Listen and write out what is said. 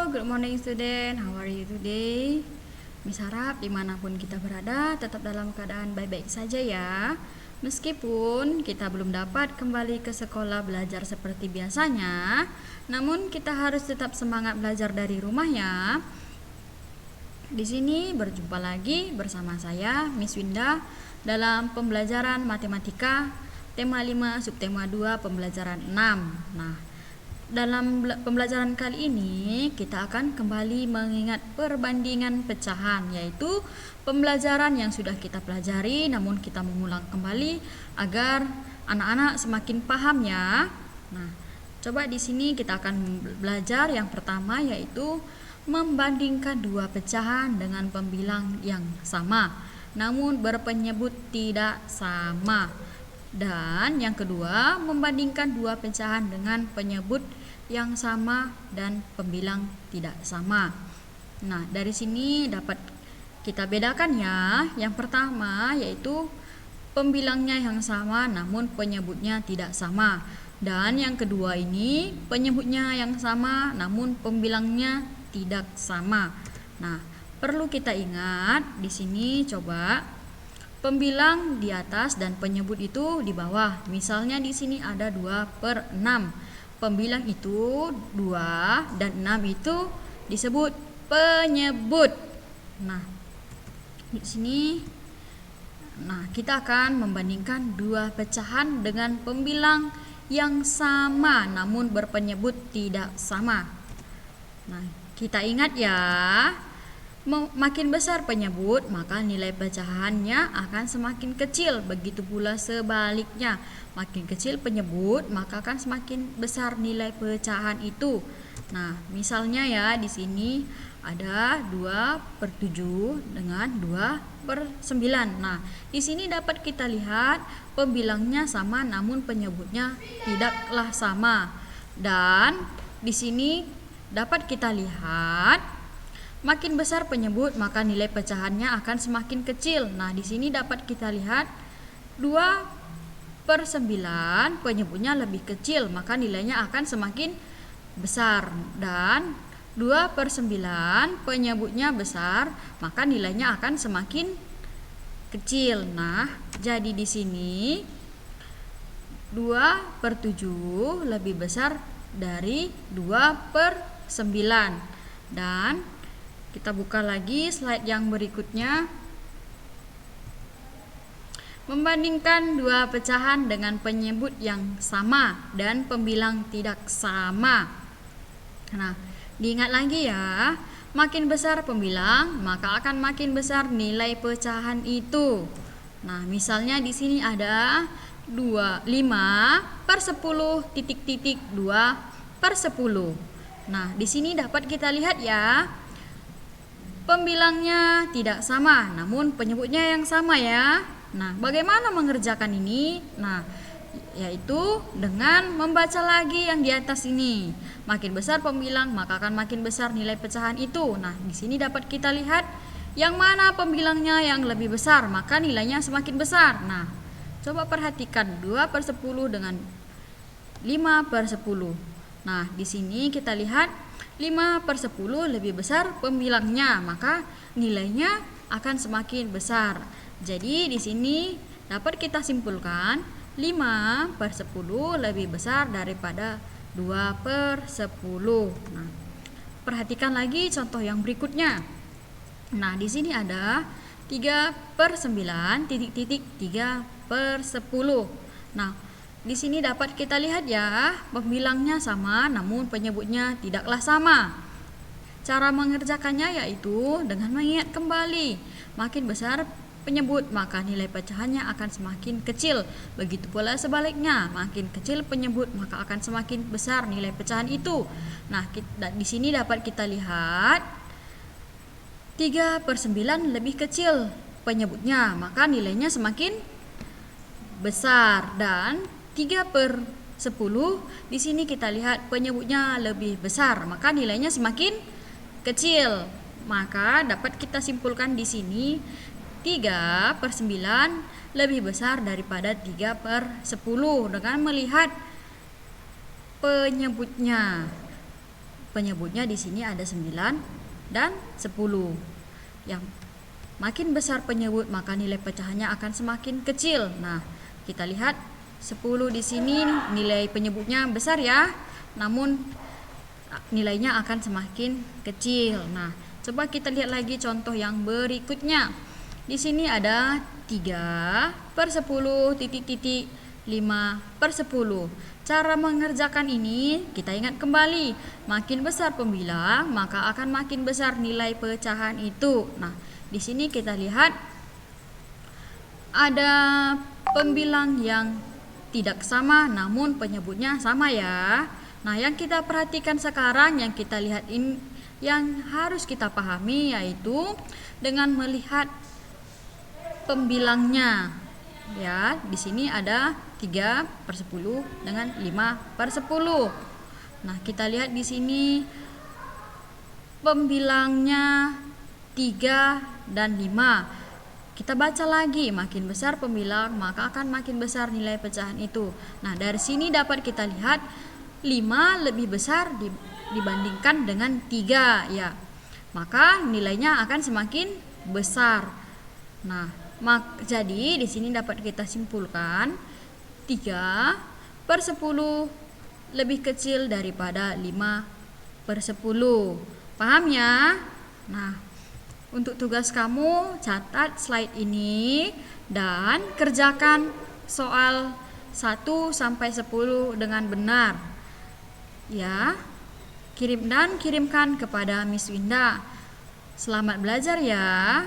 good morning student. How are you today? Miss harap dimanapun kita berada tetap dalam keadaan baik-baik saja ya. Meskipun kita belum dapat kembali ke sekolah belajar seperti biasanya, namun kita harus tetap semangat belajar dari rumah ya. Di sini berjumpa lagi bersama saya Miss Winda dalam pembelajaran matematika tema 5 subtema 2 pembelajaran 6. Nah, dalam pembelajaran kali ini kita akan kembali mengingat perbandingan pecahan, yaitu pembelajaran yang sudah kita pelajari namun kita mengulang kembali agar anak-anak semakin paham ya. Nah, coba di sini kita akan belajar yang pertama, yaitu membandingkan dua pecahan dengan pembilang yang sama namun berpenyebut tidak sama. Dan yang kedua, membandingkan dua pecahan dengan penyebut yang sama dan pembilang tidak sama. Nah, dari sini dapat kita bedakan ya. Yang pertama yaitu pembilangnya yang sama namun penyebutnya tidak sama. Dan yang kedua ini penyebutnya yang sama namun pembilangnya tidak sama. Nah, perlu kita ingat di sini coba pembilang di atas dan penyebut itu di bawah. Misalnya di sini ada 2/6. Pembilang itu 2 dan 6 itu disebut penyebut. Nah, di sini kita akan membandingkan dua pecahan dengan pembilang yang sama namun berpenyebut tidak sama. Nah, kita ingat ya. Makin besar penyebut, maka nilai pecahannya akan semakin kecil. Begitu pula sebaliknya, makin kecil penyebut, maka akan semakin besar nilai pecahan itu. Nah, misalnya ya di sini ada 2/7 dengan 2/9. Nah, di sini dapat kita lihat pembilangnya sama namun penyebutnya tidaklah sama. Dan di sini dapat kita lihat makin besar penyebut maka nilai pecahannya akan semakin kecil. Nah, di sini dapat kita lihat 2/9 penyebutnya lebih kecil maka nilainya akan semakin besar, dan 2/9 penyebutnya besar maka nilainya akan semakin kecil. Nah, jadi di sini 2/7 lebih besar dari 2/9. Dan kita buka lagi slide yang berikutnya. Membandingkan dua pecahan dengan penyebut yang sama dan pembilang tidak sama. Nah, diingat lagi ya, makin besar pembilang maka akan makin besar nilai pecahan itu. Nah, misalnya di sini ada 5/10 2/10. Nah, di sini dapat kita lihat ya, pembilangnya tidak sama namun penyebutnya yang sama ya. Nah, bagaimana mengerjakan ini? Nah, yaitu dengan membaca lagi yang di atas ini. Makin besar pembilang maka akan makin besar nilai pecahan itu. Nah, di sini dapat kita lihat yang mana pembilangnya yang lebih besar maka nilainya semakin besar. Nah, coba perhatikan 2/10 dengan 5/10. Nah, di sini kita lihat 5/10 lebih besar pembilangnya, maka nilainya akan semakin besar. Jadi di sini dapat kita simpulkan 5/10 lebih besar daripada 2/10. Nah, perhatikan lagi contoh yang berikutnya. Nah, di sini ada 3/9 3/10. Nah, di sini dapat kita lihat ya, pembilangnya sama namun penyebutnya tidaklah sama. Cara mengerjakannya yaitu dengan mengingat kembali. Makin besar penyebut maka nilai pecahannya akan semakin kecil. Begitu pula sebaliknya, makin kecil penyebut maka akan semakin besar nilai pecahan itu. Nah, di sini dapat kita lihat 3/9 lebih kecil penyebutnya maka nilainya semakin besar, dan 3/10 di sini kita lihat penyebutnya lebih besar maka nilainya semakin kecil. Maka dapat kita simpulkan di sini 3/9 lebih besar daripada 3/10 dengan melihat penyebutnya. penyebutnya di sini ada 9 dan 10. Yang makin besar penyebut maka nilai pecahannya akan semakin kecil. Nah, kita lihat 10 di sini nilai penyebutnya besar ya, namun nilainya akan semakin kecil. Nah, coba kita lihat lagi contoh yang berikutnya. Di sini ada 3/10 titik-titik 5/10. Cara mengerjakan ini kita ingat kembali, makin besar pembilang maka akan makin besar nilai pecahan itu. Nah, di sini kita lihat ada pembilang yang tidak sama namun penyebutnya sama ya. Nah, yang kita perhatikan sekarang, yang kita lihat ini, yang harus kita pahami yaitu dengan melihat pembilangnya. Ya, di sini ada 3/10 dengan 5/10. Nah, kita lihat di sini pembilangnya 3 dan 5. Kita baca lagi, makin besar pembilang maka akan makin besar nilai pecahan itu. Nah, dari sini dapat kita lihat 5 lebih besar dibandingkan dengan 3 ya. Maka nilainya akan semakin besar. Nah, jadi di sini dapat kita simpulkan 3/10 lebih kecil daripada 5/10. Paham ya? Nah, untuk tugas kamu catat slide ini dan kerjakan soal 1 sampai 10 dengan benar. Ya. Kirimkan kepada Miss Winda. Selamat belajar ya.